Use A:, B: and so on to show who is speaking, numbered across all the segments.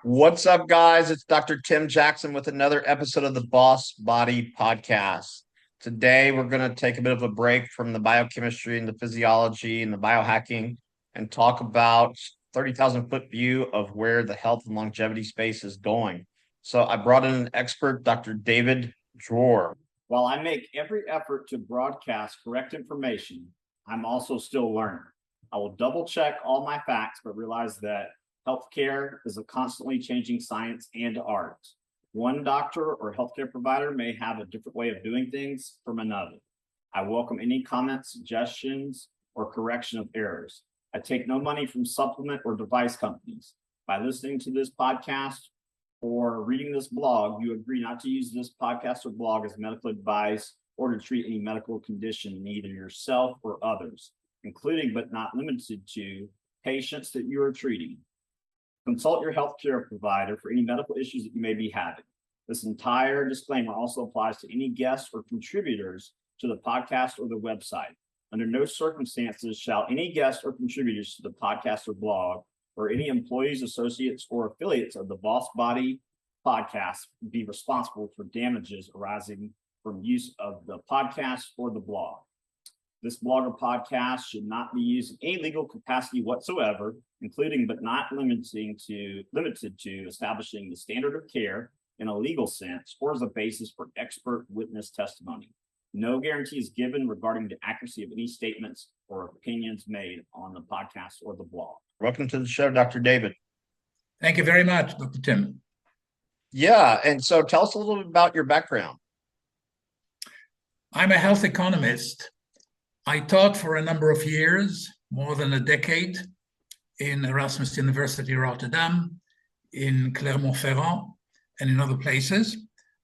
A: What's up, guys? It's Dr. Tim Jackson with another episode of the Boss Body Podcast. Today, we're going to take a bit of a break from the biochemistry and the physiology and the biohacking and talk about 30,000 foot view of where the health and longevity space is going. So I brought in an expert, Dr. David DROR.
B: While I make every effort to broadcast correct information, I'm also still learning. I will double check all my facts, but realize that healthcare is a constantly changing science and art. One doctor or healthcare provider may have a different way of doing things from another. I welcome any comments, suggestions, or correction of errors. I take no money from supplement or device companies. By listening to this podcast or reading this blog, you agree not to use this podcast or blog as medical advice or to treat any medical condition in either yourself or others, including but not limited to patients that you are treating. Consult your healthcare provider for any medical issues that you may be having. This entire disclaimer also applies to any guests or contributors to the podcast or the website. Under no circumstances shall any guests or contributors to the podcast or blog or any employees, associates, or affiliates of the Boss Body podcast be responsible for damages arising from use of the podcast or the blog. This blog or podcast should not be used in any legal capacity whatsoever, including but not limited to establishing the standard of care in a legal sense or as a basis for expert witness testimony. No guarantee is given regarding the accuracy of any statements or opinions made on the podcast or the blog.
A: Welcome to the show, Dr. David.
C: Thank you very much, Dr. Tim.
A: Yeah, and so tell us a little bit about your background.
C: I'm a health economist. I taught for a number of years, more than a decade, in Erasmus University Rotterdam, in Clermont-Ferrand, and in other places.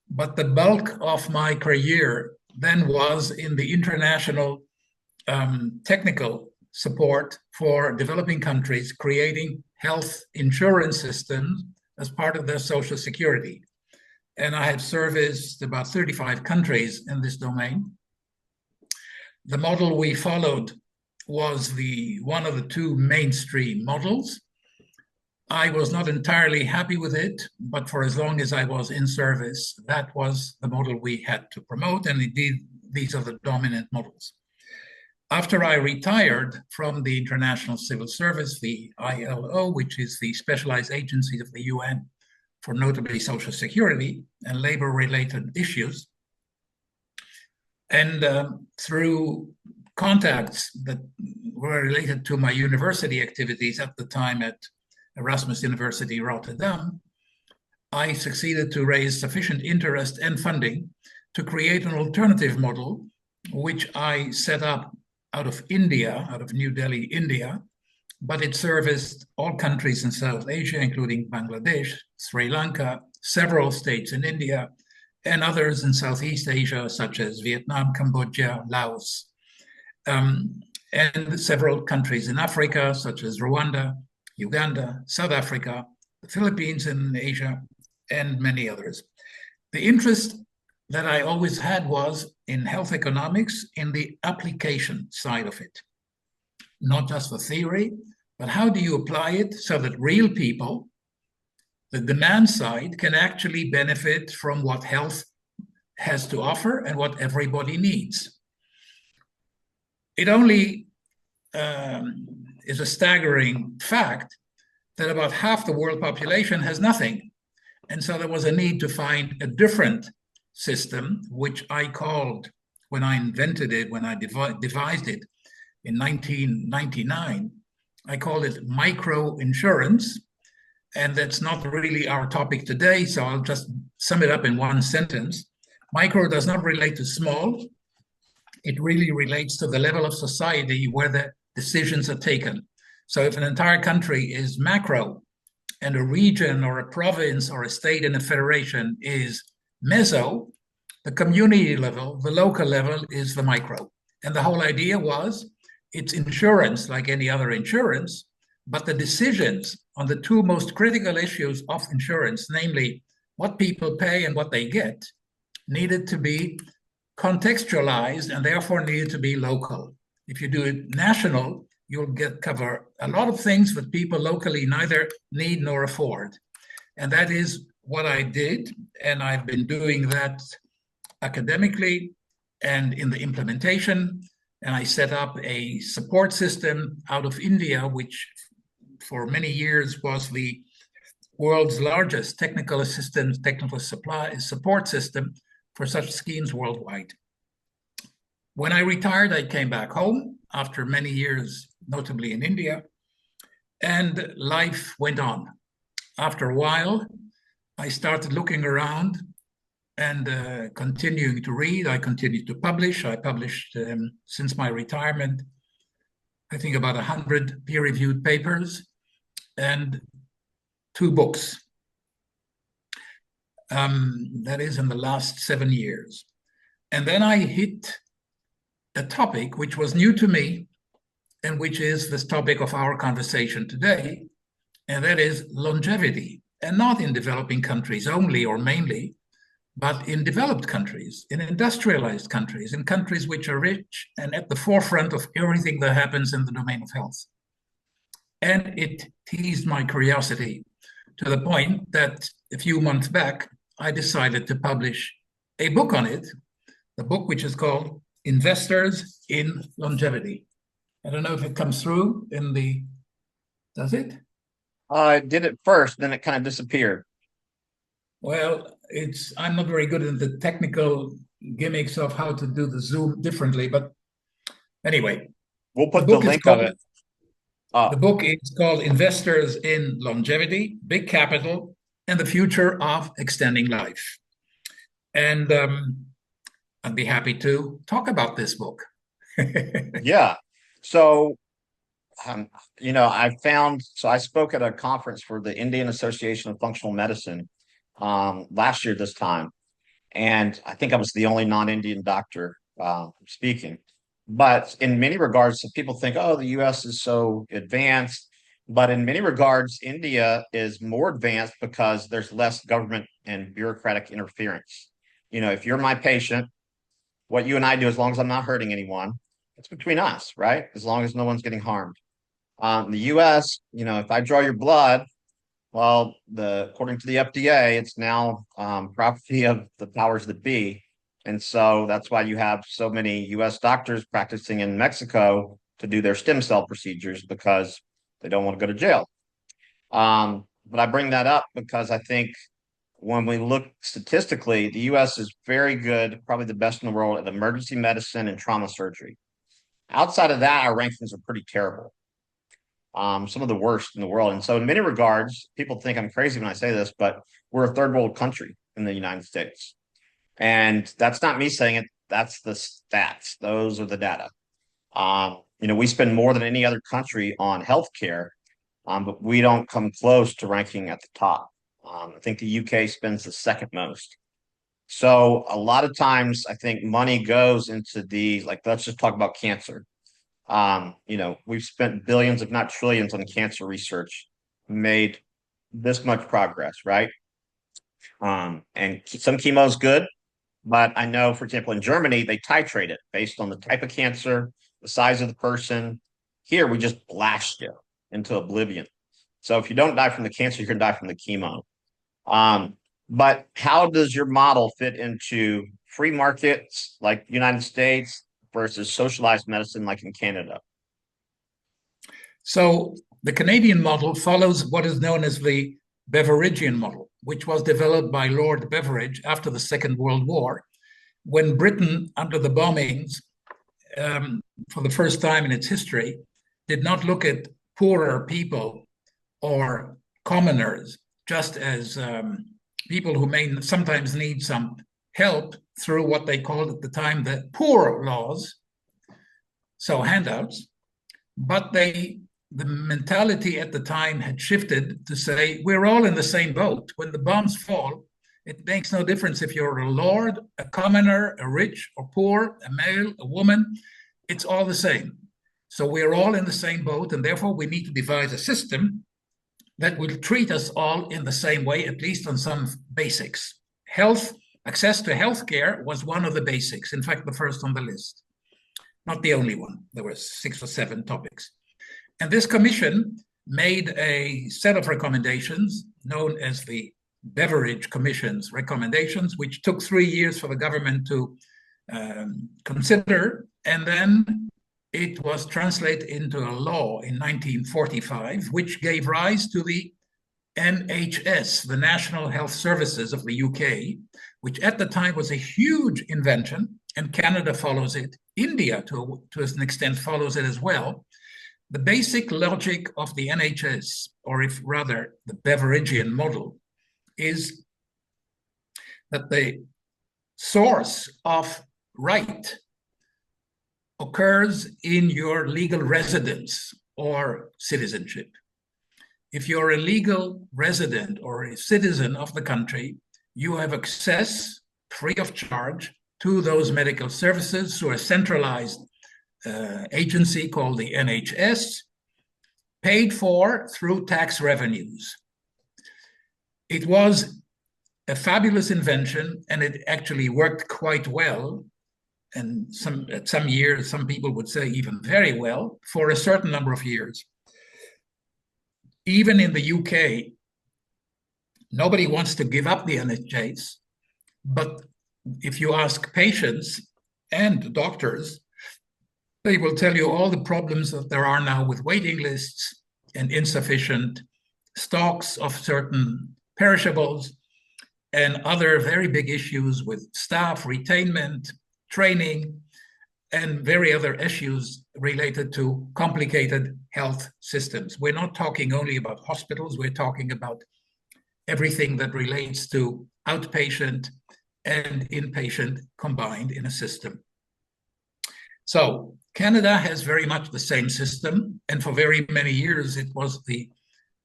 C: But the bulk of my career then was in the international technical support for developing countries creating health insurance systems as part of their social security. And I had serviced about 35 countries in this domain. The model we followed was one of the two mainstream models. I was not entirely happy with it, but for as long as I was in service, that was the model we had to promote, and indeed, these are the dominant models. After I retired from the International Civil Service, the ILO, which is the specialized agency of the UN for notably social security and labor-related issues, and through contacts that were related to my university activities at the time at Erasmus University Rotterdam, I succeeded to raise sufficient interest and funding to create an alternative model, which I set up out of India, out of New Delhi, India, but it serviced all countries in South Asia, including Bangladesh, Sri Lanka, several states in India, and others in Southeast Asia, such as Vietnam, Cambodia, Laos, and several countries in Africa, such as Rwanda, Uganda, South Africa, the Philippines in Asia, and many others. The interest that I always had was in health economics, in the application side of it. Not just the theory, but how do you apply it so that real people, the demand side, can actually benefit from what health has to offer and what everybody needs. It only is a staggering fact that about half the world population has nothing. And so there was a need to find a different system, which I called, when I invented it, when I devised it in 1999, I called it micro insurance. And that's not really our topic today, so I'll just sum it up in one sentence. Micro does not relate to small. It really relates to the level of society where the decisions are taken. So if an entire country is macro and a region or a province or a state in a federation is meso, the community level, the local level is the micro. And the whole idea was it's insurance like any other insurance, but the decisions on the two most critical issues of insurance, namely what people pay and what they get, needed to be contextualized and therefore needed to be local. If you do it national, you'll cover a lot of things that people locally neither need nor afford. And that is what I did. And I've been doing that academically and in the implementation. And I set up a support system out of India, which for many years was the world's largest technical assistance, technical support system for such schemes worldwide. When I retired, I came back home after many years, notably in India, and life went on. After a while, I started looking around and continuing to read. I continued to publish. I published, since my retirement, I think about 100 peer-reviewed papers and 2 books. That is in the last 7 years. And then I hit a topic which was new to me, and which is this topic of our conversation today, and that is longevity. And not in developing countries only or mainly, but in developed countries, in industrialized countries, in countries which are rich and at the forefront of everything that happens in the domain of health. And it teased my curiosity to the point that a few months back, I decided to publish a book on it, the book which is called Investors in Longevity. I don't know if it comes through in the, does it?
A: I did it first, then it kind of disappeared.
C: Well, I'm not very good at the technical gimmicks of how to do the Zoom differently, but anyway.
A: We'll put the link of it.
C: The book is called Investors in Longevity, Big Capital, and the Future of Extending Life. And I'd be happy to talk about this book.
A: Yeah. So, I spoke at a conference for the Indian Association of Functional Medicine last year this time. And I think I was the only non-Indian doctor speaking. But in many regards, people think, oh, the US is so advanced. But in many regards, India is more advanced because there's less government and bureaucratic interference. If you're my patient, what you and I do, as long as I'm not hurting anyone, it's between us, right? As long as no one's getting harmed. In the US, if I draw your blood, well, according to the FDA, it's now property of the powers that be. And so that's why you have so many US doctors practicing in Mexico to do their stem cell procedures, because they don't want to go to jail. But I bring that up because I think when we look statistically, the US is very good, probably the best in the world at emergency medicine and trauma surgery. Outside of that, our rankings are pretty terrible. Some of the worst in the world. And so in many regards, people think I'm crazy when I say this, but we're a third world country in the United States. And that's not me saying it. That's the stats. Those are the data. We spend more than any other country on healthcare, but we don't come close to ranking at the top. I think the UK spends the second most. So a lot of times I think money goes into let's just talk about cancer. We've spent billions, if not trillions, on cancer research, made this much progress, right? And some chemo is good, but I know, for example, in Germany, they titrate it based on the type of cancer, the size of the person. Here, we just blast you into oblivion. So if you don't die from the cancer, you can die from the chemo. But how does your model fit into free markets like the United States versus socialized medicine like in Canada?
C: So the Canadian model follows what is known as the Beveragian model, which was developed by Lord Beveridge after the Second World War, when Britain, under the bombings, for the first time in its history, did not look at poorer people or commoners just as people who may sometimes need some help through what they called at the time the poor laws, so handouts, but the mentality at the time had shifted to say, we're all in the same boat. When the bombs fall, it makes no difference if you're a lord, a commoner, a rich or poor, a male, a woman, it's all the same. So we're all in the same boat, and therefore we need to devise a system that will treat us all in the same way, at least on some basics. Health, access to healthcare was one of the basics. In fact, the first on the list. Not the only one. There were 6 or 7 topics. And this commission made a set of recommendations known as the Beveridge Commission's recommendations, which took 3 years for the government to consider, and then it was translated into a law in 1945, which gave rise to the NHS, the National Health Services of the UK, which at the time was a huge invention, and Canada follows it. India, to an extent, follows it as well. The basic logic of the NHS, or if rather the Beveridgean model, is that the source of right occurs in your legal residence or citizenship. If you're a legal resident or a citizen of the country, you have access free of charge to those medical services through a centralized agency called the NHS, paid for through tax revenues. It was a fabulous invention, and it actually worked quite well. And some years, some people would say even very well, for a certain number of years. Even in the UK, nobody wants to give up the NHS, but if you ask patients and doctors, they will tell you all the problems that there are now with waiting lists and insufficient stocks of certain perishables and other very big issues with staff retainment, training, and very other issues related to complicated health systems. We're not talking only about hospitals, we're talking about everything that relates to outpatient and inpatient combined in a system. So Canada has very much the same system, and for very many years it was the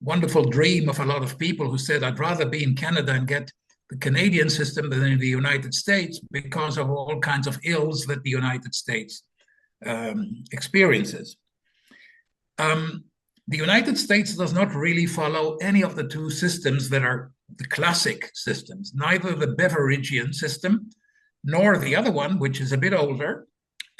C: wonderful dream of a lot of people who said, I'd rather be in Canada and get the Canadian system than in the United States because of all kinds of ills that the United States experiences. The United States does not really follow any of the two systems that are the classic systems, neither the Beveridgean system nor the other one, which is a bit older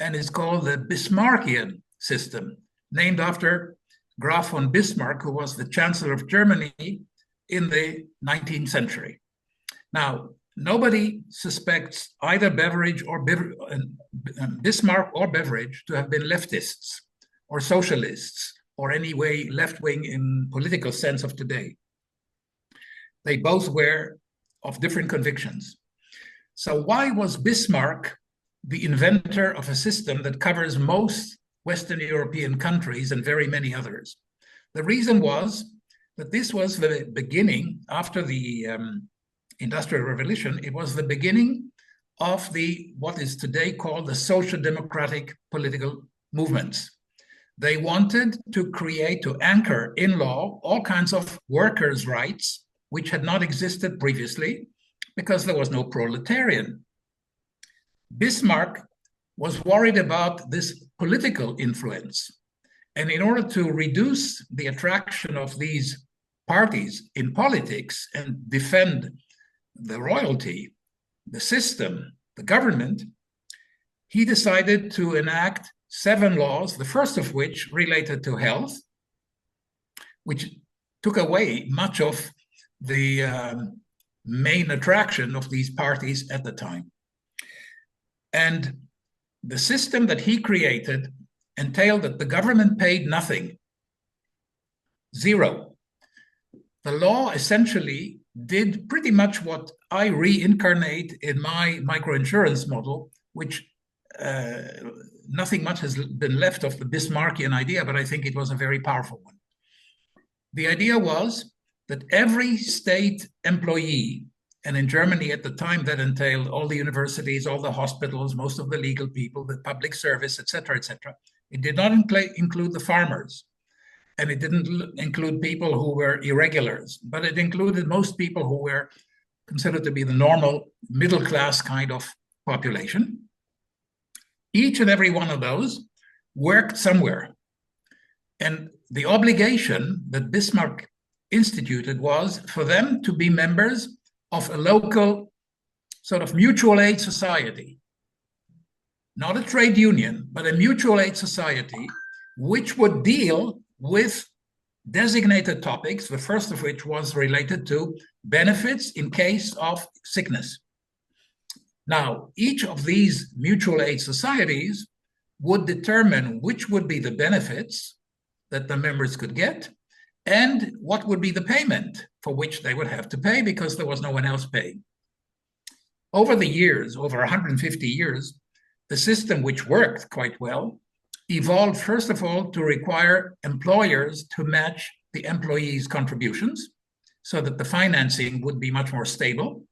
C: and is called the Bismarckian system, named after Graf von Bismarck, who was the Chancellor of Germany in the 19th century. Now, nobody suspects either Beveridge or Bismarck or Beveridge to have been leftists or socialists or any way left-wing in political sense of today. They both were of different convictions. So why was Bismarck the inventor of a system that covers most Western European countries and very many others? The reason was that this was the beginning, after the Industrial Revolution, it was the beginning of what is today called the social democratic political movements. They wanted to anchor in law all kinds of workers' rights, which had not existed previously because there was no proletarian. Bismarck was worried about this political influence. And in order to reduce the attraction of these parties in politics and defend the royalty, the system, the government, he decided to enact 7 laws, the first of which related to health, which took away much of the main attraction of these parties at the time. And the system that he created entailed that the government paid nothing, zero. The law essentially did pretty much what I reincarnate in my microinsurance model, which nothing much has been left of the Bismarckian idea, but I think it was a very powerful one. The idea was that every state employee, and in Germany at the time that entailed all the universities, all the hospitals, most of the legal people, the public service, et cetera, it did not include the farmers. And it didn't include people who were irregulars, but it included most people who were considered to be the normal middle class kind of population. Each and every one of those worked somewhere. And the obligation that Bismarck instituted was for them to be members of a local sort of mutual aid society. Not a trade union, but a mutual aid society, which would deal with designated topics, the first of which was related to benefits in case of sickness. Now, each of these mutual aid societies would determine which would be the benefits that the members could get and what would be the payment for which they would have to pay because there was no one else paying. Over the years, over 150 years, the system, which worked quite well, evolved, first of all, to require employers to match the employees' contributions so that the financing would be much more stable.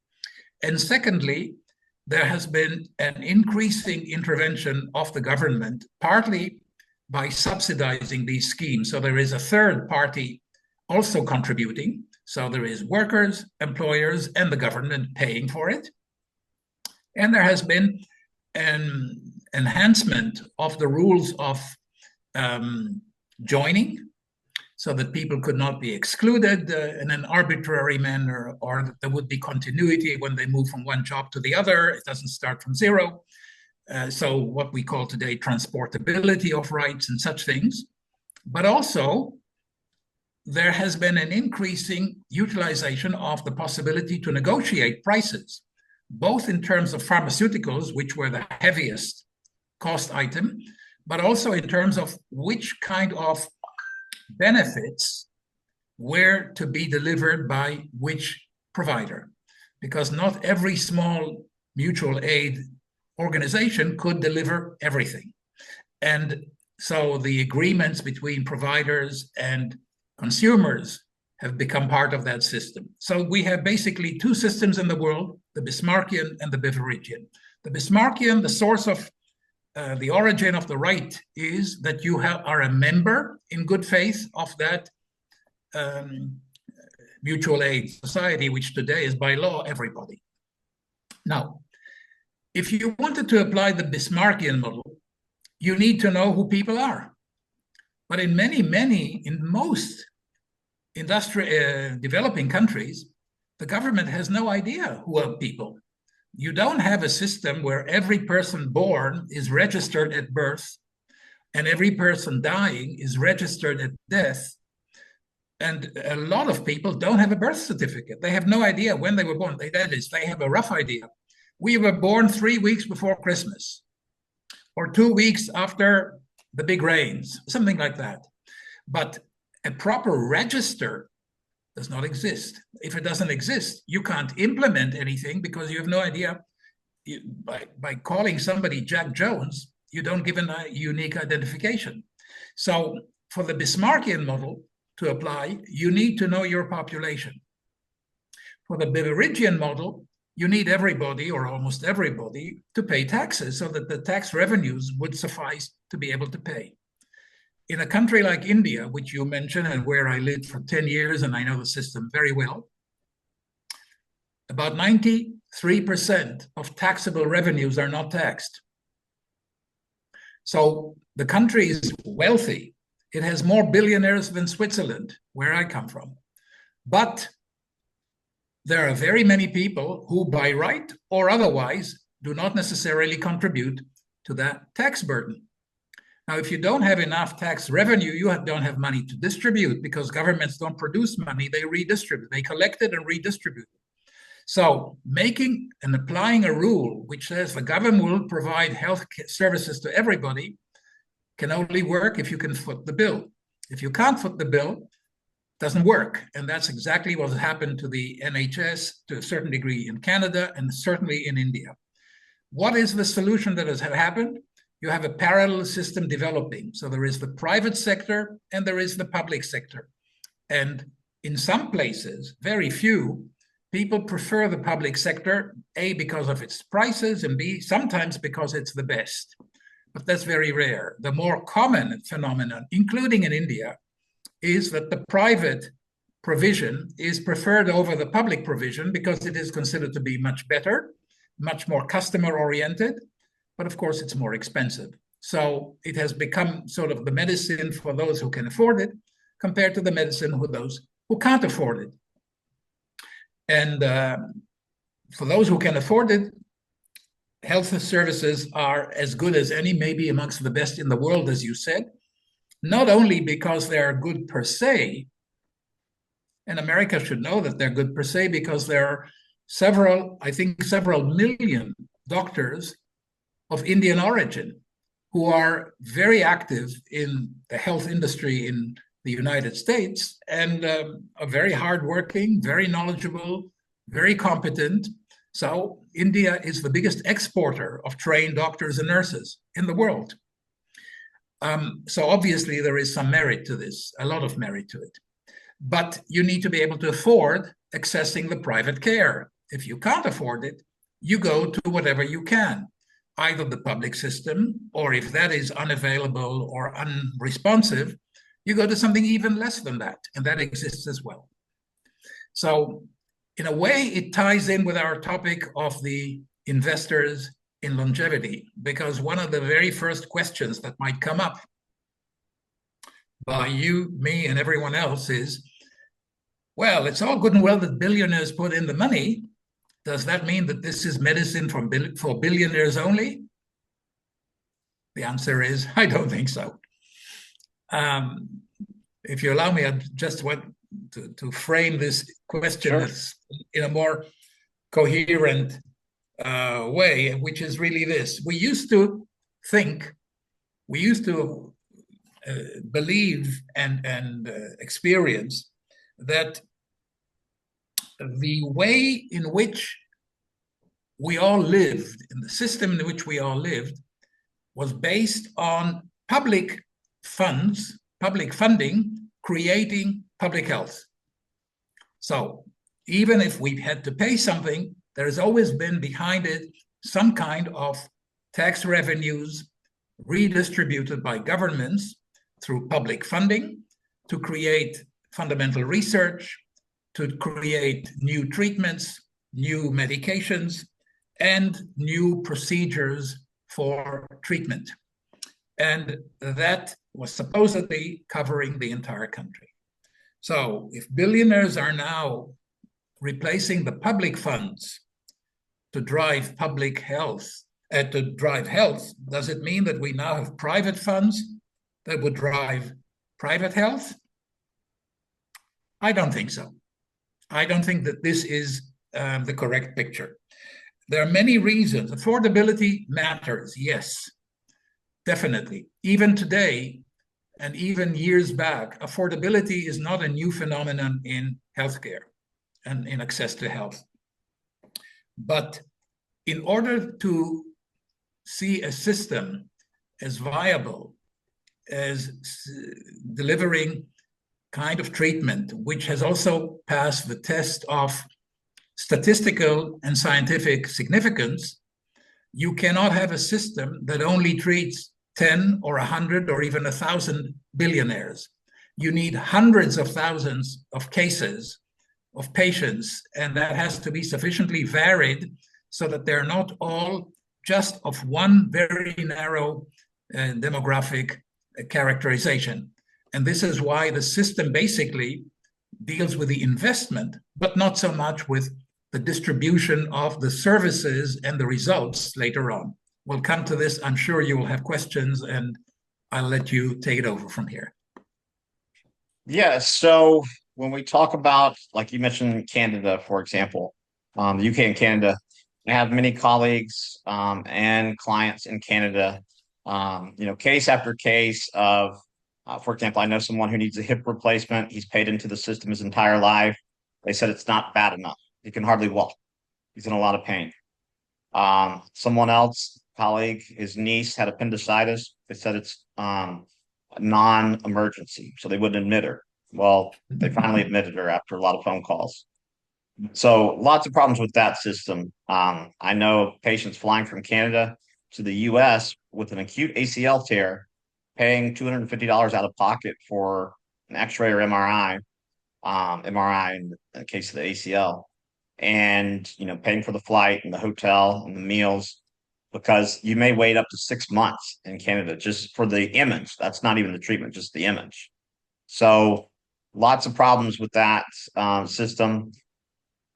C: And secondly, there has been an increasing intervention of the government, partly by subsidizing these schemes. So there is a third party also contributing. So there is workers, employers, and the government paying for it. And there has been an enhancement of the rules of joining so that people could not be excluded in an arbitrary manner, or that there would be continuity when they move from one job to the other. It doesn't start from zero. So what we call today transportability of rights and such things. But also, there has been an increasing utilization of the possibility to negotiate prices, both in terms of pharmaceuticals, which were the heaviest cost item, but also in terms of which kind of benefits were to be delivered by which provider. Because not every small mutual aid organization could deliver everything. And so the agreements between providers and consumers have become part of that system. So we have basically two systems in the world, the Bismarckian and the Beveridgean. The Bismarckian, the source of the origin of the right is that you are a member in good faith of that mutual aid society, which today is by law everybody. Now, if you wanted to apply the Bismarckian model, you need to know who people are. But in most developing countries, the government has no idea who are people. You don't have a system where every person born is registered at birth and every person dying is registered at death. And a lot of people don't have a birth certificate. They have no idea when they were born. That is, they have a rough idea. We were born 3 weeks before Christmas or 2 weeks after the big rains, something like that. But a proper register does not exist. If it doesn't exist, you can't implement anything because you have no idea. By calling somebody Jack Jones, you don't give a unique identification. So for the Bismarckian model to apply, you need to know your population. For the Beveridgean model, you need everybody or almost everybody to pay taxes so that the tax revenues would suffice to be able to pay. In a country like India, which you mentioned and where I lived for 10 years and I know the system very well, about 93% of taxable revenues are not taxed. So the country is wealthy. It has more billionaires than Switzerland, where I come from. But there are very many people who, by right or otherwise, do not necessarily contribute to that tax burden. Now, if you don't have enough tax revenue, you don't have money to distribute because governments don't produce money, they redistribute. They collect it and redistribute it. So making and applying a rule which says the government will provide health services to everybody can only work if you can foot the bill. If you can't foot the bill, it doesn't work. And that's exactly what has happened to the NHS to a certain degree in Canada and certainly in India. What is the solution that has happened? You have a parallel system developing. So there is the private sector and there is the public sector. And in some places, very few, people prefer the public sector, A, because of its prices, and B, sometimes because it's the best. But that's very rare. The more common phenomenon, including in India, is that the private provision is preferred over the public provision because it is considered to be much better, much more customer-oriented, but of course it's more expensive. So it has become sort of the medicine for those who can afford it compared to the medicine for those who can't afford it. And for those who can afford it, health services are as good as any, maybe amongst the best in the world, as you said. not only because they are good per se, and America should know that they're good per se because there are several million doctors of Indian origin who are very active in the health industry in the United States and are very hardworking, very knowledgeable, very competent. So India is the biggest exporter of trained doctors and nurses in the world. So obviously there is some merit to this, a lot of merit to it. But you need to be able to afford accessing the private care. If you can't afford it, you go to whatever you can, either the public system, or if that is unavailable or unresponsive, you go to something even less than that, and that exists as well. So in a way, it ties in with our topic of the investors in longevity, because one of the very first questions that might come up by you, me, and everyone else is, well, it's all good and well that billionaires put in the money. Does that mean that this is medicine for billionaires only? The answer is, I don't think so. If you allow me, I just want to frame this question in a more coherent way, which is really this. We used to believe and experience that the way in which we all lived, in the system in which we all lived, was based on public funds, public funding, creating public health. So even if we had to pay something, there has always been behind it some kind of tax revenues redistributed by governments through public funding to create fundamental research, to create new treatments, new medications, and new procedures for treatment. And that was supposedly covering the entire country. So if billionaires are now replacing the public funds to drive public health, to drive health, does it mean that we now have private funds that would drive private health? I don't think so. I don't think that this is the correct picture. There are many reasons. Affordability matters, yes, definitely. Even today, and even years back, affordability is not a new phenomenon in healthcare and in access to health. But in order to see a system as viable as delivering kind of treatment, which has also passed the test of statistical and scientific significance, you cannot have a system that only treats 10 or 100 or even 1,000 billionaires. You need hundreds of thousands of cases of patients, and that has to be sufficiently varied so that they're not all just of one very narrow demographic characterization. And this is why the system basically deals with the investment, but not so much with the distribution of the services and the results later on. We'll come to this. I'm sure you will have questions, and I'll let you take it over from here.
A: Yeah, so when we talk about, like you mentioned, Canada, for example, the UK and Canada, I have many colleagues and clients in Canada, case after case of, for example, I know someone who needs a hip replacement. He's paid into the system his entire life. They said it's not bad enough. He can hardly walk. He's in a lot of pain. Someone else, colleague, his niece had appendicitis. They said it's non-emergency, so they wouldn't admit her. Well, they finally admitted her after a lot of phone calls. So lots of problems with that system. I know patients flying from Canada to the US with an acute ACL tear, paying $250 out of pocket for an X-ray or MRI, MRI in the case of the ACL, and paying for the flight and the hotel and the meals, because you may wait up to 6 months in Canada just for the image. That's not even the treatment, just the image. So lots of problems with that system.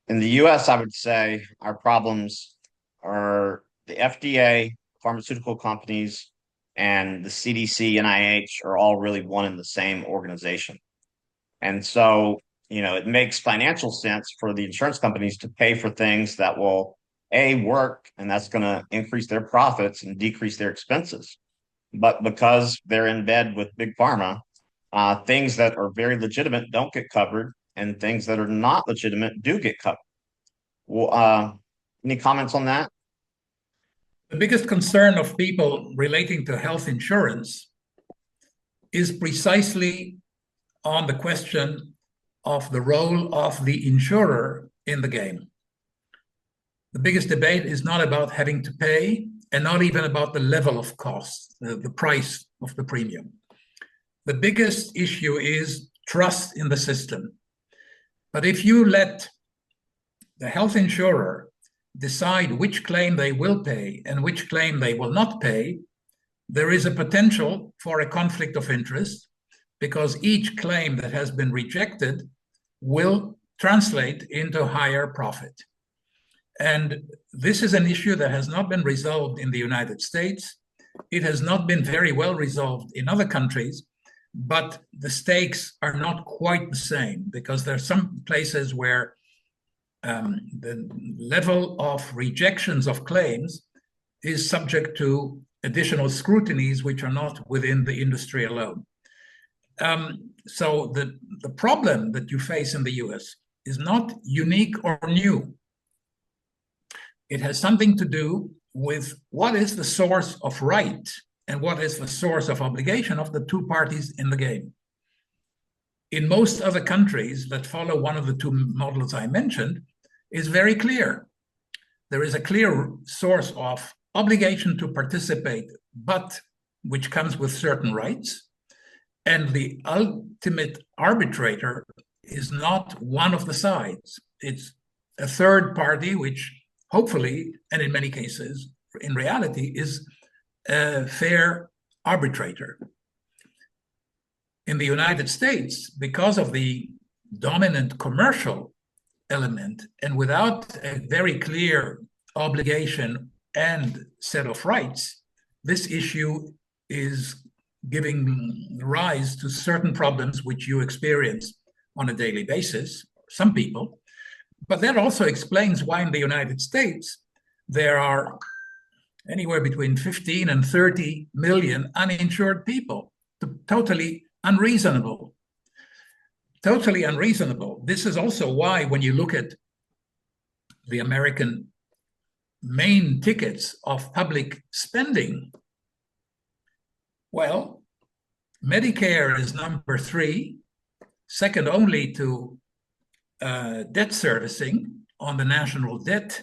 A: In the US, I would say our problems are the FDA, pharmaceutical companies, and the CDC, NIH are all really one and the same organization. And so, it makes financial sense for the insurance companies to pay for things that will work, and that's going to increase their profits and decrease their expenses. But because they're in bed with big pharma, things that are very legitimate don't get covered, and things that are not legitimate do get covered. Well, any comments on that?
C: The biggest concern of people relating to health insurance is precisely on the question of the role of the insurer in the game. The biggest debate is not about having to pay, and not even about the level of cost, the price of the premium. The biggest issue is trust in the system. But if you let the health insurer decide which claim they will pay and which claim they will not pay, there is a potential for a conflict of interest, because each claim that has been rejected will translate into higher profit. And this is an issue that has not been resolved in the United States. It has not been very well resolved in other countries, but the stakes are not quite the same, because there are some places where the level of rejections of claims is subject to additional scrutinies which are not within the industry alone. So the problem that you face in the US is not unique or new. It has something to do with what is the source of right and what is the source of obligation of the two parties in the game. In most other countries that follow one of the two models I mentioned, is very clear. There is a clear source of obligation to participate, but which comes with certain rights. And the ultimate arbitrator is not one of the sides. It's a third party, which hopefully, and in many cases, in reality, is a fair arbitrator. In the United States, because of the dominant commercial element, and without a very clear obligation and set of rights, this issue is giving rise to certain problems which you experience on a daily basis, some people. But that also explains why in the United States, there are anywhere between 15 and 30 million uninsured people. Totally unreasonable. Totally unreasonable. This is also why when you look at the American main tickets of public spending, well, Medicare is number 3, second only to debt servicing on the national debt.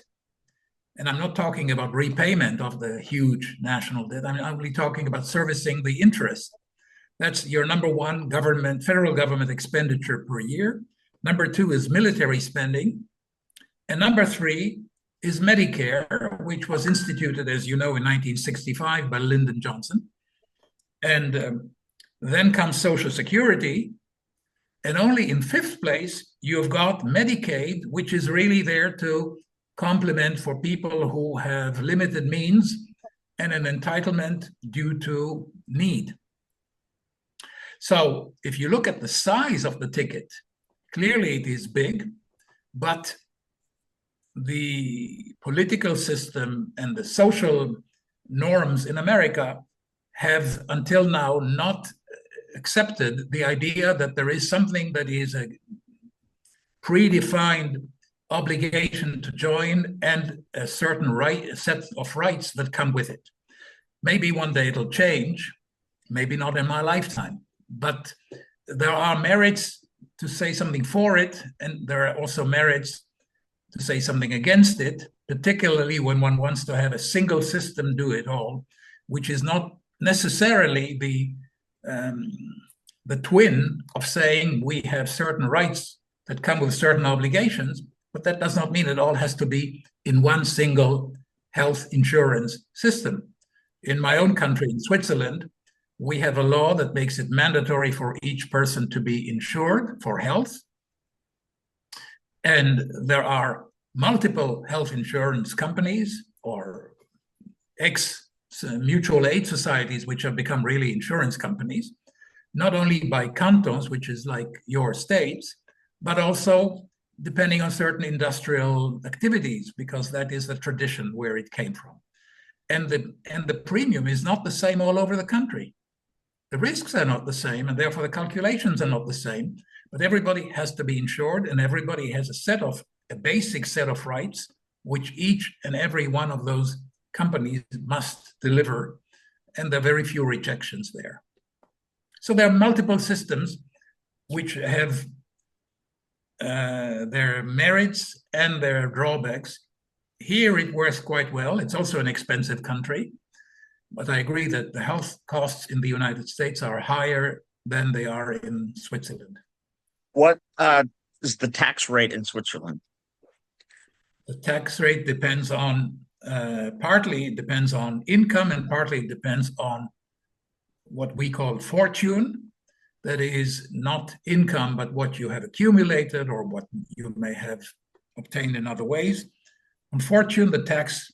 C: And I'm not talking about repayment of the huge national debt. I'm only talking about servicing the interest. That's your number 1 federal government expenditure per year. Number 2 is military spending. And number 3 is Medicare, which was instituted, as you know, in 1965 by Lyndon Johnson. And then comes Social Security. And only in 5th place, you've got Medicaid, which is really there to complement for people who have limited means and an entitlement due to need. So if you look at the size of the ticket, clearly it is big, but the political system and the social norms in America have until now not accepted the idea that there is something that is a predefined obligation to join and a certain set of rights that come with it. Maybe one day it'll change, maybe not in my lifetime, but there are merits to say something for it, and there are also merits to say something against it, particularly when one wants to have a single system do it all, which is not necessarily the twin of saying we have certain rights that come with certain obligations, but that does not mean it all has to be in one single health insurance system. In my own country, in Switzerland, we have a law that makes it mandatory for each person to be insured for health. And there are multiple health insurance companies or mutual aid societies, which have become really insurance companies, not only by cantons, which is like your states, but also depending on certain industrial activities, because that is the tradition where it came from. And the premium is not the same all over the country. The risks are not the same, and therefore the calculations are not the same. But everybody has to be insured, and everybody has a basic set of rights, which each and every one of those companies must deliver, and there are very few rejections there. So there are multiple systems which have their merits and their drawbacks. Here it works quite well. It's also an expensive country, but I agree that the health costs in the United States are higher than they are in Switzerland.
A: What is the tax rate in Switzerland?
C: The tax rate depends on, partly it depends on income, and partly it depends on what we call fortune. That is not income, but what you have accumulated or what you may have obtained in other ways. On fortune, the tax,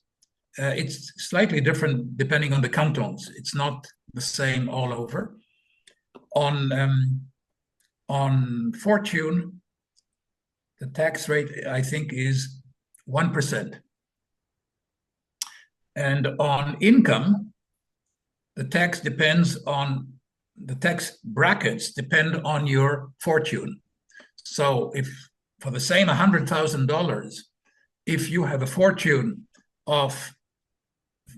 C: it's slightly different depending on the cantons. It's not the same all over. On fortune, the tax rate, I think, is 1%. And on income, the tax brackets depend on your fortune. So if for the same $100,000, if you have a fortune of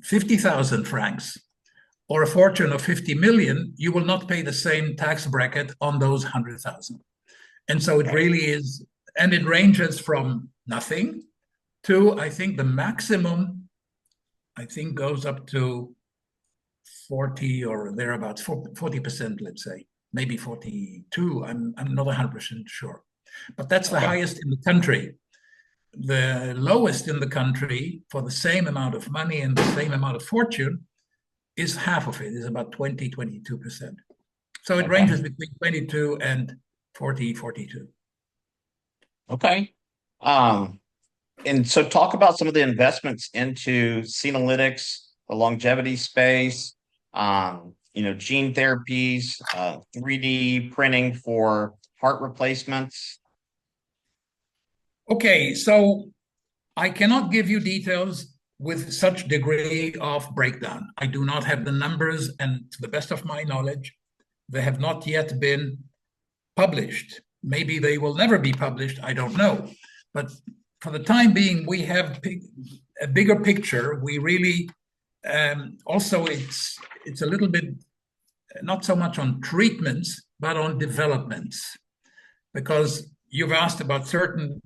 C: 50,000 francs or a fortune of 50 million, you will not pay the same tax bracket on those 100,000. And so it really is, and it ranges from nothing to, I think the maximum, I think goes up to 40 or thereabouts, 40%, let's say, maybe 42. I'm not 100% sure, but that's the highest in the country. The lowest in the country for the same amount of money and the same amount of fortune is half of it, is about 22%. So it ranges between 22 and 40, 42.
A: Okay. And so talk about some of the investments into Senolytics, the longevity space, gene therapies, 3D printing for heart replacements.
C: Okay, so I cannot give you details with such degree of breakdown. I do not have the numbers, and to the best of my knowledge, they have not yet been published. Maybe they will never be published, I don't know. But for the time being, we have a bigger picture. We really, also it's a little bit, not so much on treatments, but on developments. Because you've asked about certain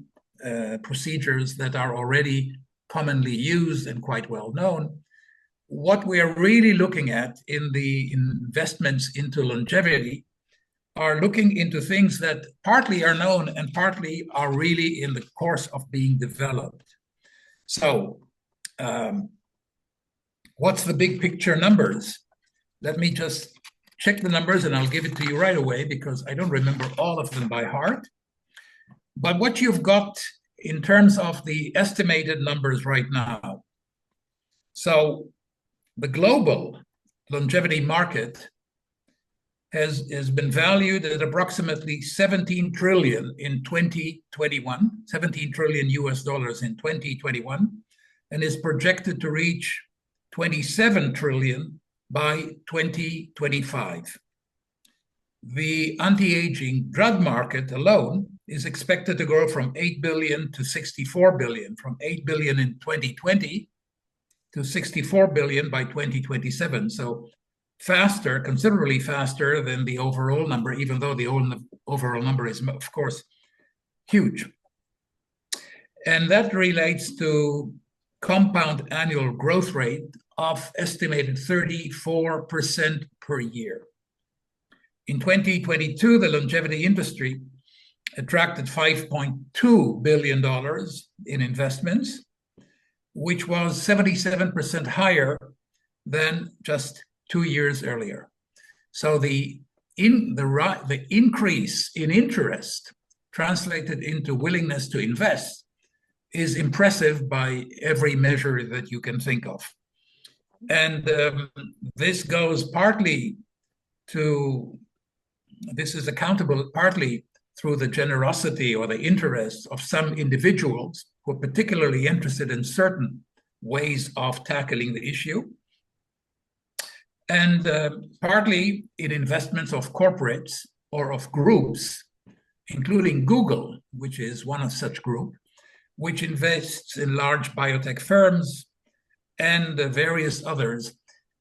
C: procedures that are already commonly used and quite well known. What we are really looking at in the investments into longevity are looking into things that partly are known and partly are really in the course of being developed. So what's the big picture numbers? Let me just check the numbers and I'll give it to you right away because I don't remember all of them by heart. But what you've got in terms of the estimated numbers right now. So the global longevity market has been valued at approximately 17 trillion in 2021, 17 trillion US dollars in 2021, and is projected to reach 27 trillion by 2025. The anti-aging drug market alone is expected to grow from 8 billion to 64 billion, from 8 billion in 2020 to 64 billion by 2027. So faster, considerably faster than the overall number, even though the overall number is, of course, huge. And that relates to compound annual growth rate of estimated 34% per year. In 2022, the longevity industry attracted $5.2 billion in investments, which was 77% higher than just 2 years earlier. So the increase in interest translated into willingness to invest is impressive by every measure that you can think of. And this goes partly to, this is accountable partly through the generosity or the interest of some individuals who are particularly interested in certain ways of tackling the issue, and partly in investments of corporates or of groups, including Google, which is one of such group, which invests in large biotech firms and various others.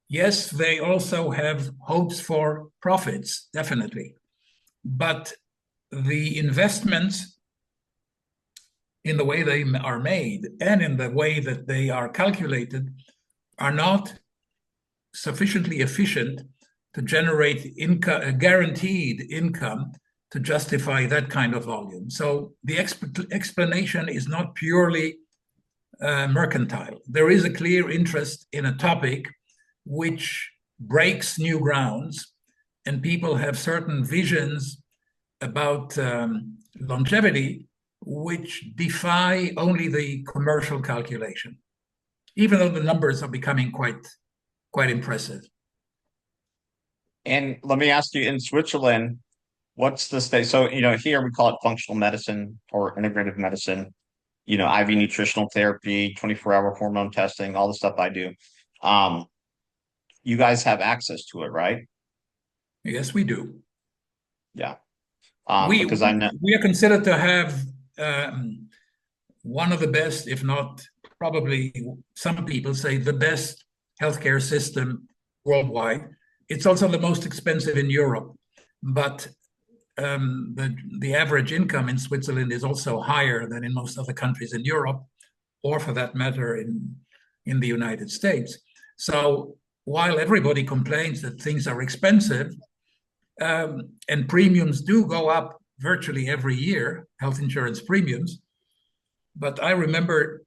C: Yes, they also have hopes for profits, definitely. But the investments, in the way they are made and in the way that they are calculated, are not sufficiently efficient to generate income, guaranteed income, to justify that kind of volume. So the explanation is not purely mercantile. There is a clear interest in a topic which breaks new grounds, and people have certain visions about longevity which defy only the commercial calculation, even though the numbers are becoming quite impressive.
A: And let me ask you, in Switzerland, what's the state? So, here we call it functional medicine or integrative medicine, IV nutritional therapy, 24-hour hormone testing, all the stuff I do. You guys have access to it, right?
C: Yes, we do.
A: Yeah.
C: Because I know we are considered to have one of the best, if not probably, some people say the best healthcare system worldwide. It's also the most expensive in Europe, but the average income in Switzerland is also higher than in most other countries in Europe, or for that matter, in the United States. So while everybody complains that things are expensive, and premiums do go up virtually every year, health insurance premiums, but I remember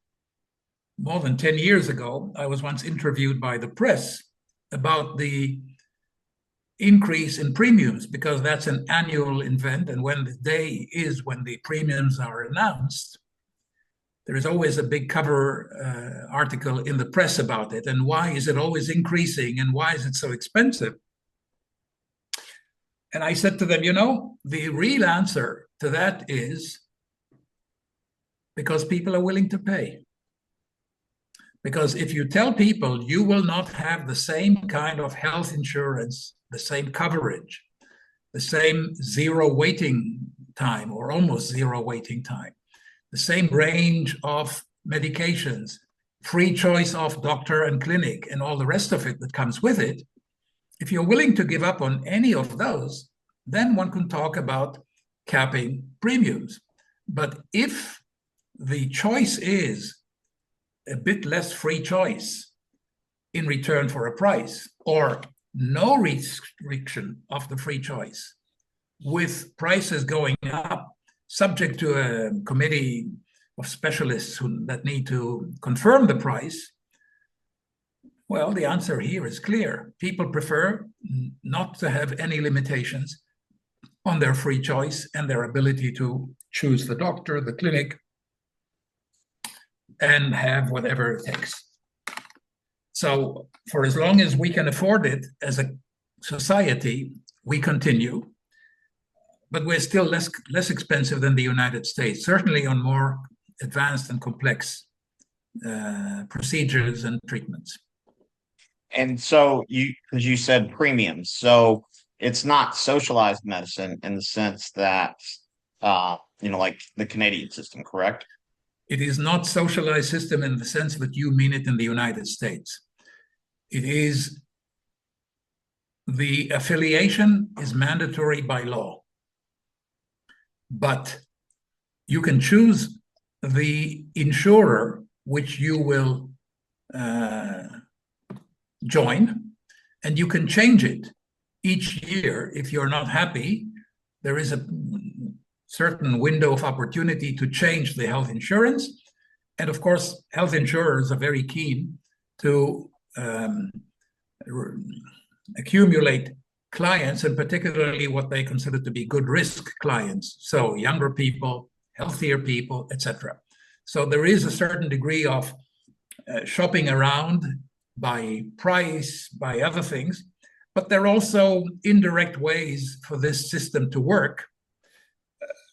C: more than 10 years ago, I was once interviewed by the press about the increase in premiums, because that's an annual event, and when the day is when the premiums are announced, there is always a big cover article in the press about it, and why is it always increasing, and why is it so expensive? And I said to them, the real answer to that is because people are willing to pay. Because if you tell people you will not have the same kind of health insurance, the same coverage, the same zero waiting time or almost zero waiting time, the same range of medications, free choice of doctor and clinic, and all the rest of it that comes with it, if you're willing to give up on any of those, then one can talk about capping premiums. But if the choice is a bit less free choice in return for a price, or no restriction of the free choice, with prices going up, subject to a committee of specialists that need to confirm the price, well, the answer here is clear. People prefer not to have any limitations on their free choice and their ability to choose the doctor, the clinic, and have whatever it takes. So for as long as we can afford it as a society, we continue. But we're still less expensive than the United States, certainly on more advanced and complex procedures and treatments.
A: And so because you said premiums, so it's not socialized medicine in the sense that, like the Canadian system, correct?
C: It is not socialized system in the sense that you mean it in the United States. It is, the affiliation is mandatory by law, but you can choose the insurer which you will join, and you can change it each year. If you're not happy, there is a certain window of opportunity to change the health insurance. And of course, health insurers are very keen to accumulate clients, and particularly what they consider to be good risk clients. So younger people, healthier people, etc. So there is a certain degree of shopping around by price, by other things, but there are also indirect ways for this system to work,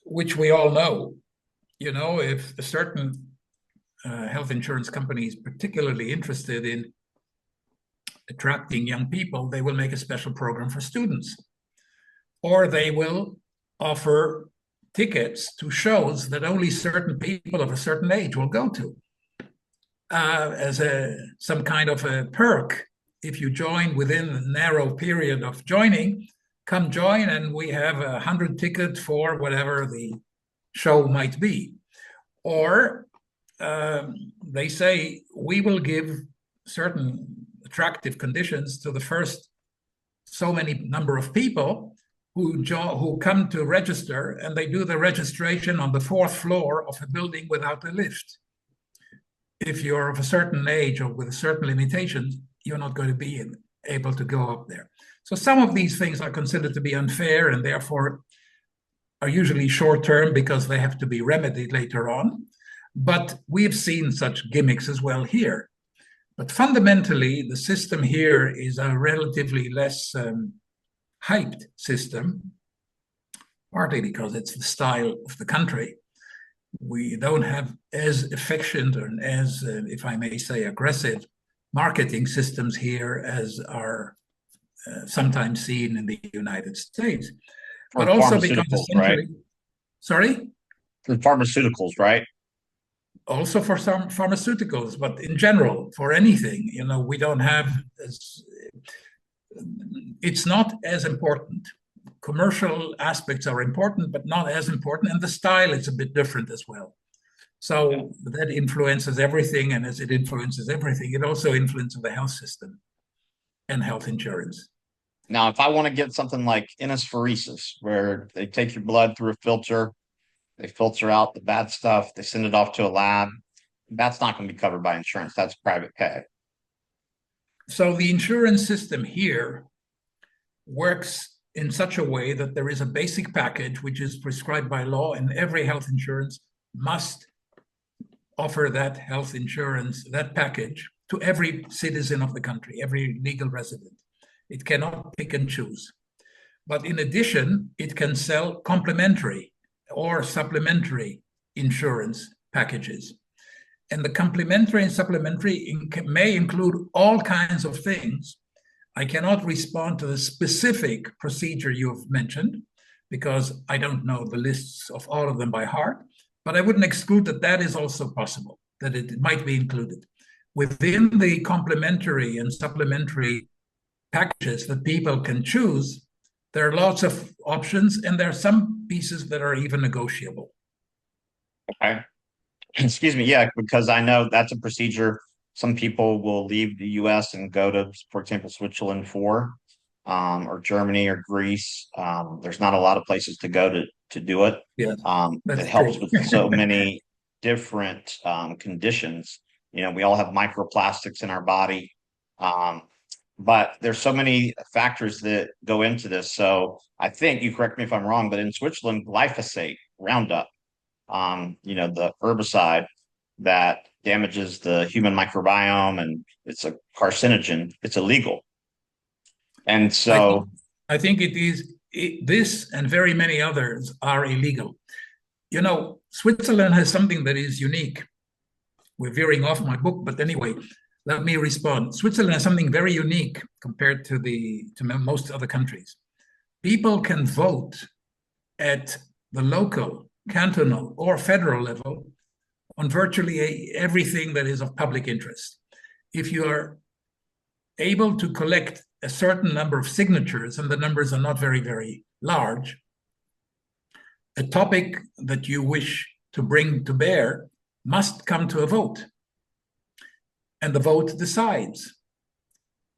C: which we all know. You know, if a certain health insurance company is particularly interested in attracting young people, they will make a special program for students, or they will offer tickets to shows that only certain people of a certain age will go to, as some kind of a perk. If you join within a narrow period of joining, come join, and we have 100 tickets for whatever the show might be. Or they say, we will give certain attractive conditions to the first so many number of people who come to register, and they do the registration on the 4th floor of a building without a lift. If you're of a certain age or with certain limitations, you're not going to be able to go up there. So some of these things are considered to be unfair, and therefore are usually short-term because they have to be remedied later on. But we've seen such gimmicks as well here. But fundamentally, the system here is a relatively less hyped system, partly because it's the style of the country. We don't have as efficient and as, if I may say, aggressive marketing systems here as are sometimes seen in the United States. But also because essentially,
A: right?
C: Sorry?
A: For pharmaceuticals, right?
C: Also for some pharmaceuticals, but in general, for anything, you know, we don't have, it's not as important. Commercial aspects are important, but not as important. And the style is a bit different as well. So that influences everything. And as it influences everything, it also influences the health system and health insurance.
A: Now, if I want to get something like inapheresis, where they take your blood through a filter, they filter out the bad stuff, they send it off to a lab, that's not going to be covered by insurance. That's private pay.
C: So the insurance system here works in such a way that there is a basic package which is prescribed by law, and every health insurance must offer that health insurance, that package, to every citizen of the country, every legal resident. It cannot pick and choose. But in addition, it can sell complementary or supplementary insurance packages. And the complementary and supplementary may include all kinds of things. I cannot respond to the specific procedure you've mentioned because I don't know the lists of all of them by heart, but I wouldn't exclude that that is also possible, that it might be included. Within the complementary and supplementary packages that people can choose, there are lots of options, and there are some pieces that are even negotiable.
A: Okay. Excuse me. Yeah, because I know that's a procedure some people will leave the US and go to, for example, Switzerland for, or Germany or Greece. There's not a lot of places to go to do it.
C: Yeah,
A: it helps with so many different conditions. You know, we all have microplastics in our body. But there's so many factors that go into this. So I think, you correct me if I'm wrong, but in Switzerland, glyphosate, Roundup, you know, the herbicide that damages the human microbiome and it's a carcinogen, it's illegal. And so
C: I think it is, this and very many others are illegal. You know, Switzerland has something that is unique. We're veering off my book, but anyway, let me respond. Switzerland has something very unique compared to most other countries. People can vote at the local, cantonal, or federal level on virtually everything that is of public interest. If you are able to collect a certain number of signatures, and the numbers are not very, very large, a topic that you wish to bring to bear must come to a vote. And the vote decides.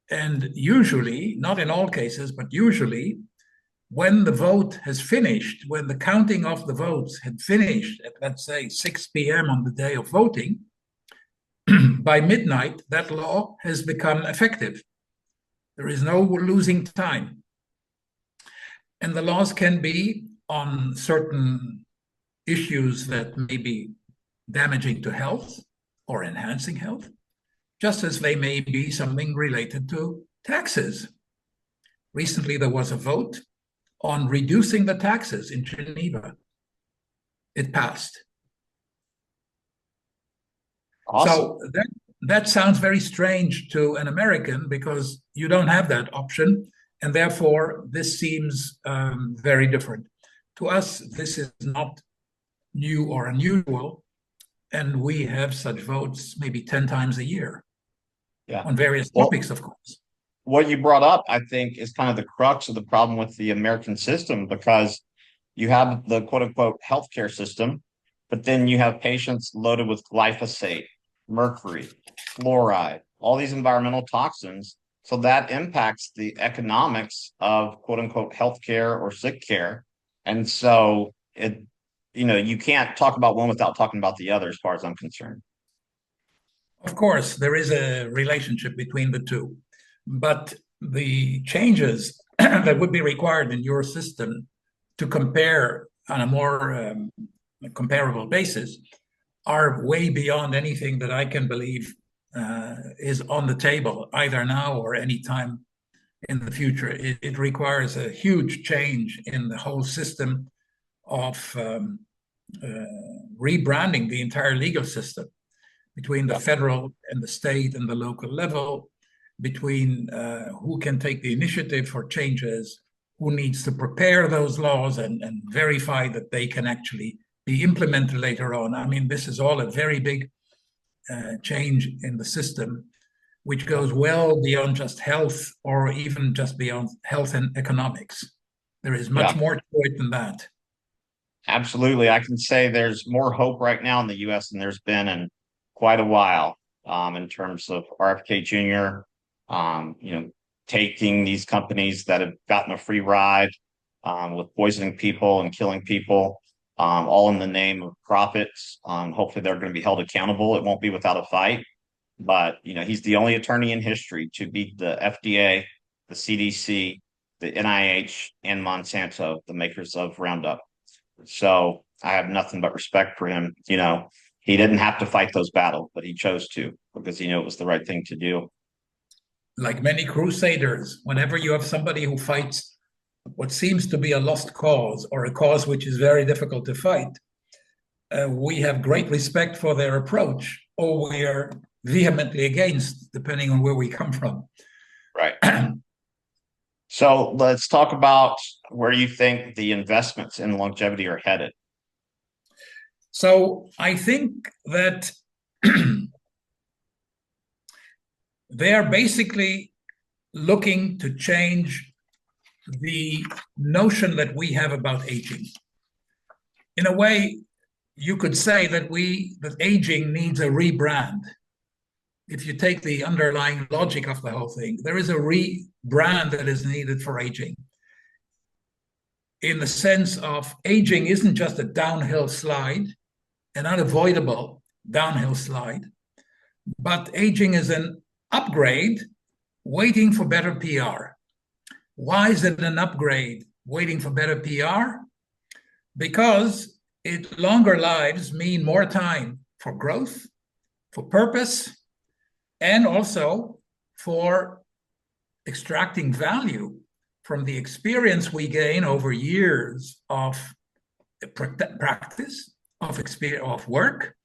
C: And usually, not in all cases, but usually, when the vote has finished, when the counting of the votes had finished at, let's say, 6 p.m. on the day of voting, by midnight, that law has become effective. There is no losing time. And the laws can be on certain issues that may be damaging to health or enhancing health. just as they may be something related to taxes. Recently, there was a vote on reducing the taxes in Geneva. It passed.
A: Awesome.
C: So that sounds very strange to an American because you don't have that option, and therefore this seems very different. To us, this is not new or unusual, and we have such votes maybe 10 times a year on various topics, of course.
A: What you brought up, I think, is kind of the crux of the problem with the American system, because you have the quote unquote healthcare system, but then you have patients loaded with glyphosate, mercury, fluoride, all these environmental toxins. So that impacts the economics of quote unquote healthcare or sick care. And so you can't talk about one without talking about the other, as far as I'm concerned.
C: Of course, there is a relationship between the two, but the changes that would be required in your system to compare on a more comparable basis are way beyond anything that I can believe is on the table, either now or any time in the future. It requires a huge change in the whole system of rebranding the entire legal system between the federal and the state and the local level, between who can take the initiative for changes, who needs to prepare those laws and verify that they can actually be implemented later on. I mean, this is all a very big change in the system, which goes well beyond just health or even just beyond health and economics. There is much more to it than that.
A: Absolutely. I can say there's more hope right now in the U.S. than there's been in quite a while, in terms of RFK Jr., taking these companies that have gotten a free ride with poisoning people and killing people, all in the name of profits. Hopefully they're going to be held accountable. It won't be without a fight. But, he's the only attorney in history to beat the FDA, the CDC, the NIH, and Monsanto, the makers of Roundup. So I have nothing but respect for him. He didn't have to fight those battles, but he chose to because he knew it was the right thing to do.
C: Like many crusaders, whenever you have somebody who fights what seems to be a lost cause or a cause which is very difficult to fight, we have great respect for their approach, or we are vehemently against, depending on where we come from.
A: Right. So let's talk about where you think the investments in longevity are headed.
C: So I think that they are basically looking to change the notion that we have about aging. In a way, you could say that aging needs a rebrand. If you take the underlying logic of the whole thing, there is a rebrand that is needed for aging. In the sense of aging isn't just a downhill slide, an unavoidable downhill slide, but aging is an upgrade waiting for better PR. Why is it an upgrade waiting for better PR? Because longer lives mean more time for growth, for purpose, and also for extracting value from the experience we gain over years of practice, of work,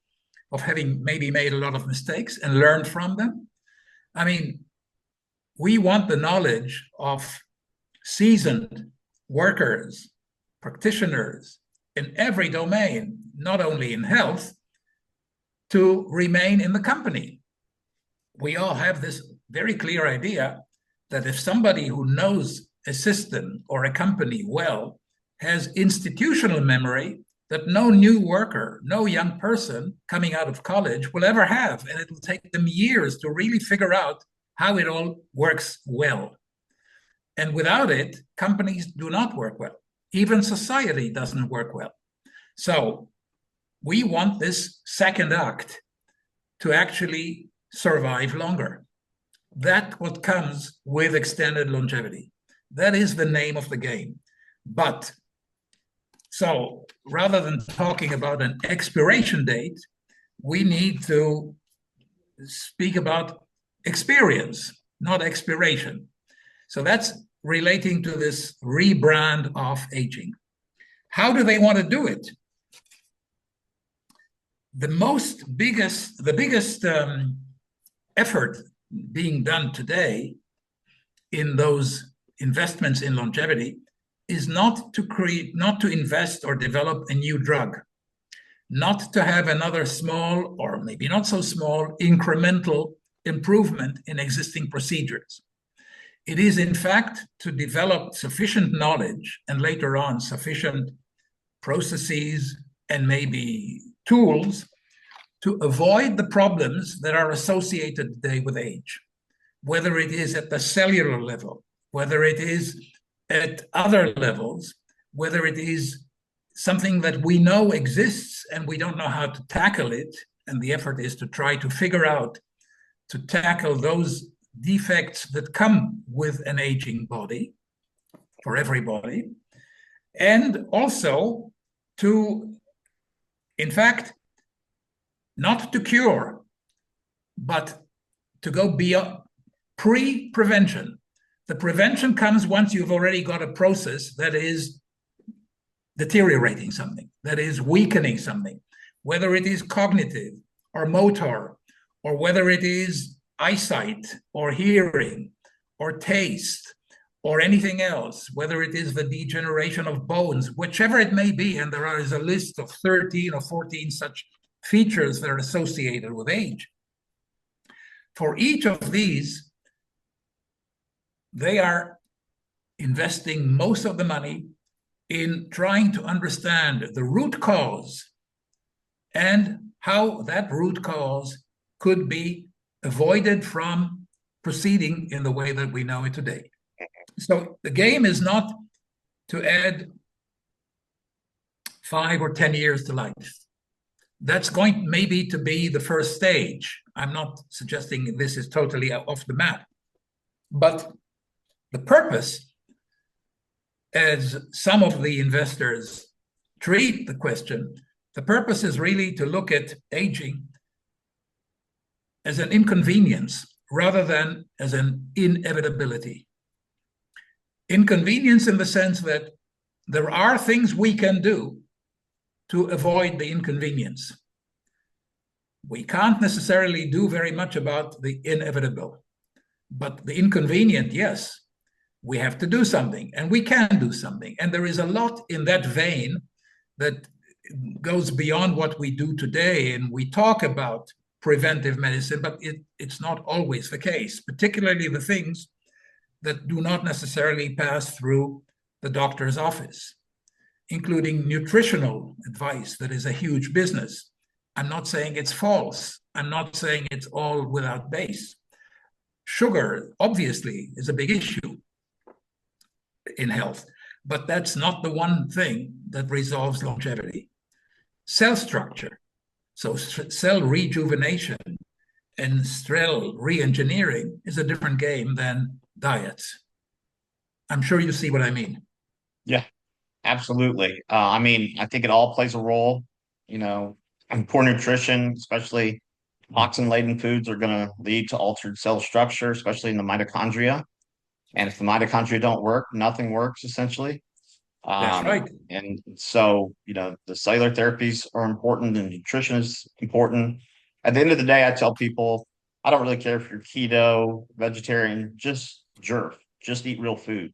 C: of having maybe made a lot of mistakes and learned from them. I mean, we want the knowledge of seasoned workers, practitioners in every domain, not only in health, to remain in the company. We all have this very clear idea that if somebody who knows a system or a company well has institutional memory that no new worker, no young person coming out of college will ever have, and it will take them years to really figure out how it all works well. And without it, companies do not work well. Even society doesn't work well. So we want this second act to actually survive longer. That's what comes with extended longevity. That is the name of the game. But so rather than talking about an expiration date, we need to speak about experience, not expiration. So that's relating to this rebrand of aging. How do they want to do it? The biggest effort being done today in those investments in longevity is not to invest or develop a new drug, not to have another small, or maybe not so small, incremental improvement in existing procedures. It is, in fact, to develop sufficient knowledge and later on sufficient processes and maybe tools to avoid the problems that are associated today with age, whether it is at the cellular level, whether it is at other levels, whether it is something that we know exists and we don't know how to tackle it. And the effort is to try to figure out to tackle those defects that come with an aging body for everybody. And also to, in fact, not to cure, but to go beyond pre-prevention. The prevention comes once you've already got a process that is deteriorating something, that is weakening something, whether it is cognitive or motor, or whether it is eyesight or hearing or taste or anything else, whether it is the degeneration of bones, whichever it may be. And there is a list of 13 or 14 such features that are associated with age. For each of these, they are investing most of the money in trying to understand the root cause and how that root cause could be avoided from proceeding in the way that we know it today. So the game is not to add 5 or 10 years to life. That's going maybe to be the first stage. I'm not suggesting this is totally off the map. But the purpose, as some of the investors treat the question, the purpose is really to look at aging as an inconvenience rather than as an inevitability. Inconvenience in the sense that there are things we can do to avoid the inconvenience. We can't necessarily do very much about the inevitable, but the inconvenient, yes, we have to do something, and we can do something. And there is a lot in that vein that goes beyond what we do today. And we talk about preventive medicine, but it's not always the case, particularly the things that do not necessarily pass through the doctor's office, including nutritional advice that is a huge business. I'm not saying it's false. I'm not saying it's all without base. Sugar, obviously, is a big issue in health, but that's not the one thing that resolves longevity. Cell structure, so cell rejuvenation and cell re-engineering is a different game than diets. I'm sure you see what I mean.
A: Yeah, absolutely. I mean, I think it all plays a role, and poor nutrition, especially toxin-laden foods, are going to lead to altered cell structure, especially in the mitochondria. And if the mitochondria don't work, nothing works, essentially.
C: That's right.
A: And so, the cellular therapies are important and nutrition is important. At the end of the day, I tell people, I don't really care if you're keto, vegetarian, just jerk, just eat real food.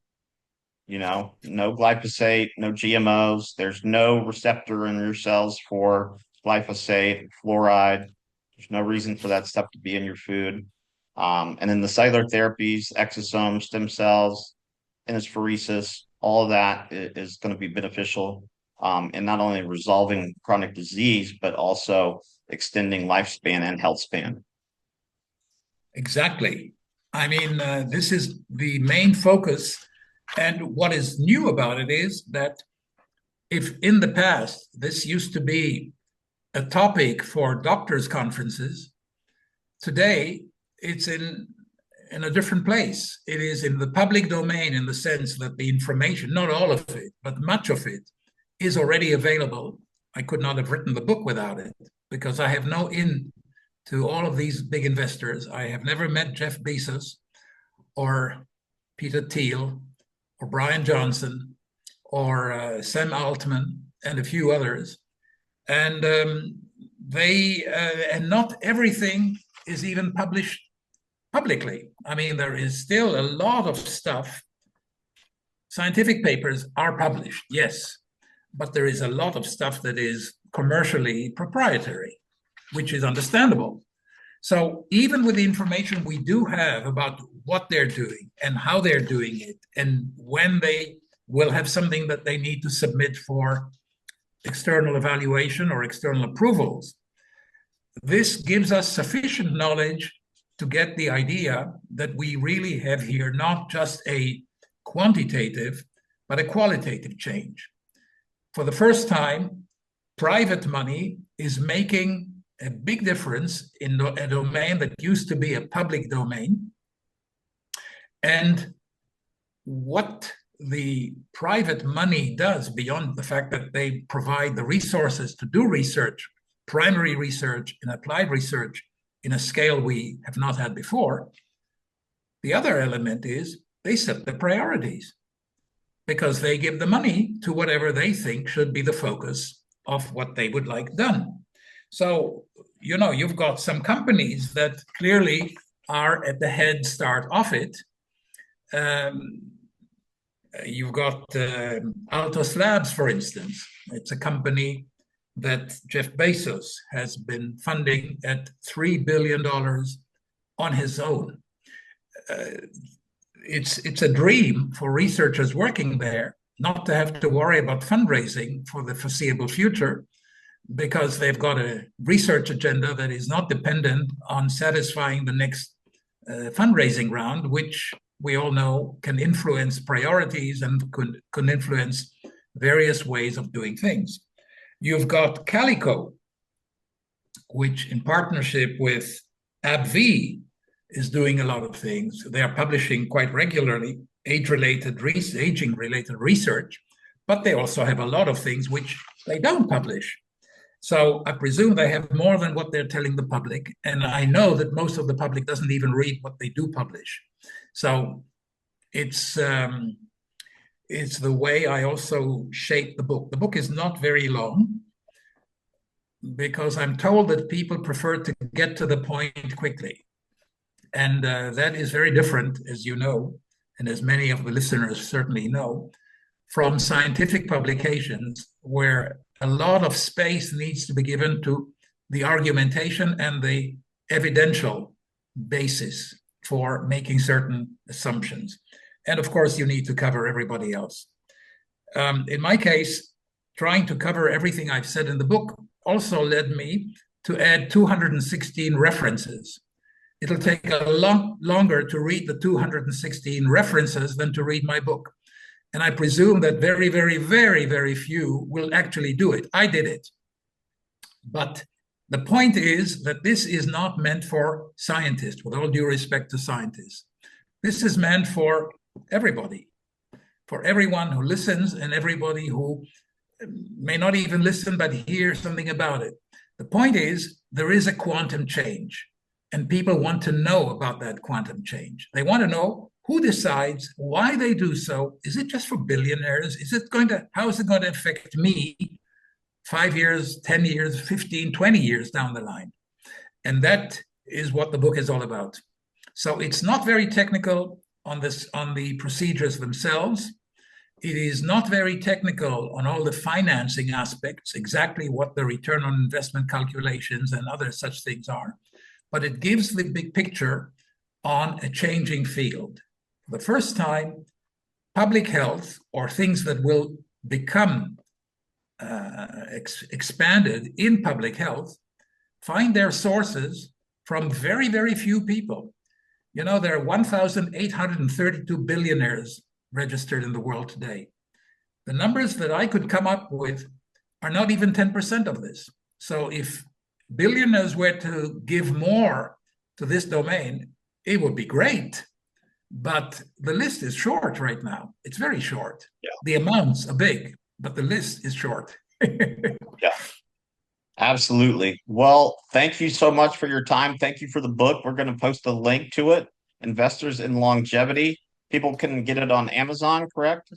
A: No glyphosate, no GMOs. There's no receptor in your cells for glyphosate, fluoride. There's no reason for that stuff to be in your food. And then the cellular therapies, exosomes, stem cells, intaphoresis, all of that is going to be beneficial in not only resolving chronic disease, but also extending lifespan and health span.
C: Exactly. I mean, this is the main focus. And what is new about it is that if in the past this used to be a topic for doctors' conferences, today it's in a different place. It is in the public domain in the sense that the information, not all of it, but much of it, is already available. I could not have written the book without it because I have no to all of these big investors. I have never met Jeff Bezos or Peter Thiel or Brian Johnson or Sam Altman and a few others. And and not everything is even published publicly. I mean, there is still a lot of stuff. Scientific papers are published, yes, but there is a lot of stuff that is commercially proprietary, which is understandable. So even with the information we do have about what they're doing and how they're doing it, and when they will have something that they need to submit for external evaluation or external approvals, this gives us sufficient knowledge to get the idea that we really have here not just a quantitative, but a qualitative change. For the first time, private money is making a big difference in a domain that used to be a public domain. And what the private money does, beyond the fact that they provide the resources to do research, primary research and applied research in a scale we have not had before, the other element is they set the priorities, because they give the money to whatever they think should be the focus of what they would like done. So, you know, you've got some companies that clearly are at the head start of it. You've got Altos Labs, for instance. It's a company that Jeff Bezos has been funding at $3 billion on his own. It's a dream for researchers working there not to have to worry about fundraising for the foreseeable future, because they've got a research agenda that is not dependent on satisfying the next fundraising round, which we all know can influence priorities and could influence various ways of doing things. You've got Calico, which in partnership with AbbVie is doing a lot of things. They are publishing quite regularly aging-related research, but they also have a lot of things which they don't publish. So I presume they have more than what they're telling the public. And I know that most of the public doesn't even read what they do publish. So it's the way I also shape the book. The book is not very long, because I'm told that people prefer to get to the point quickly. And that is very different, as you know, and as many of the listeners certainly know, from scientific publications, where a lot of space needs to be given to the argumentation and the evidential basis for making certain assumptions. And of course, you need to cover everybody else. In my case, trying to cover everything I've said in the book also led me to add 216 references. It'll take a lot longer to read the 216 references than to read my book. And I presume that very, very, very, very few will actually do it. I did it. But the point is that this is not meant for scientists, with all due respect to scientists. This is meant for everybody, for everyone who listens and everybody who may not even listen but hear something about it. The point is, there is a quantum change, and people want to know about that quantum change. They want to know who decides, why they do so. Is it just for billionaires? How is it going to affect me 5 years, 10 years, 15, 20 years down the line? And that is what the book is all about. So it's not very technical on the procedures themselves. It is not very technical on all the financing aspects, exactly what the return on investment calculations and other such things are. But it gives the big picture on a changing field. For the first time, public health, or things that will become expanded in public health, find their sources from very, very few people. You know, there are 1,832 billionaires registered in the world today. The numbers that I could come up with are not even 10% of this. So if billionaires were to give more to this domain, it would be great. But the list is short right now. It's very short.
A: Yeah.
C: The amounts are big, but the list is short.
A: Yeah. Absolutely. Well, thank you so much for your time. Thank you for the book. We're going to post a link to it. Investors in Longevity. People can get it on Amazon, correct?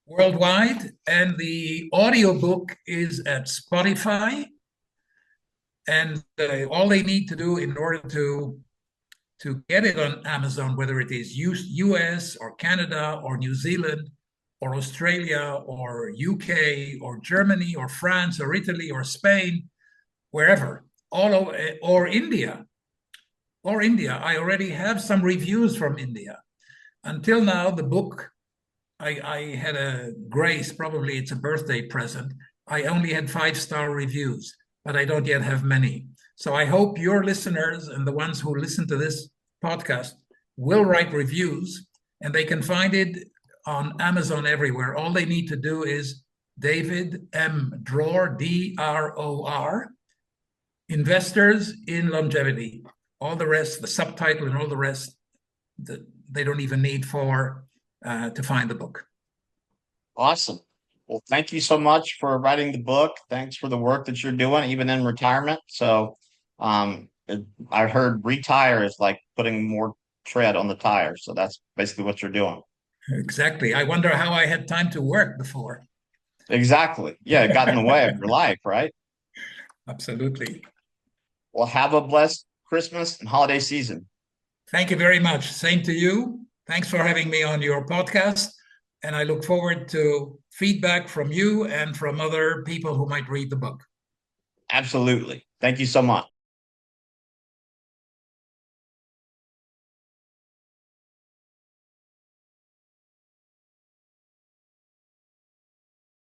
C: Worldwide, and the audiobook is at Spotify. And all they need to do in order to get it on Amazon, whether it is US or Canada or New Zealand or Australia or UK or Germany or France or Italy or Spain, wherever, all over, or India. I already have some reviews from India. Until now, the book, I had a grace, probably it's a birthday present. I only had 5-star reviews, but I don't yet have many. So I hope your listeners and the ones who listen to this podcast will write reviews, and they can find it on Amazon everywhere. All they need to do is David M. DROR, DROR, Investors in Longevity. All the rest, the subtitle and all the rest, they don't even need to find the book.
A: Awesome. Well, thank you so much for writing the book. Thanks for the work that you're doing, even in retirement. So, I heard retire is like putting more tread on the tire. So that's basically what you're doing.
C: Exactly. I wonder how I had time to work before.
A: Exactly. Yeah, it got in the way of your life, right?
C: Absolutely.
A: Well, have a blessed Christmas and holiday season.
C: Thank you very much. Same to you. Thanks for having me on your podcast. And I look forward to feedback from you and from other people who might read the book.
A: Absolutely. Thank you so much.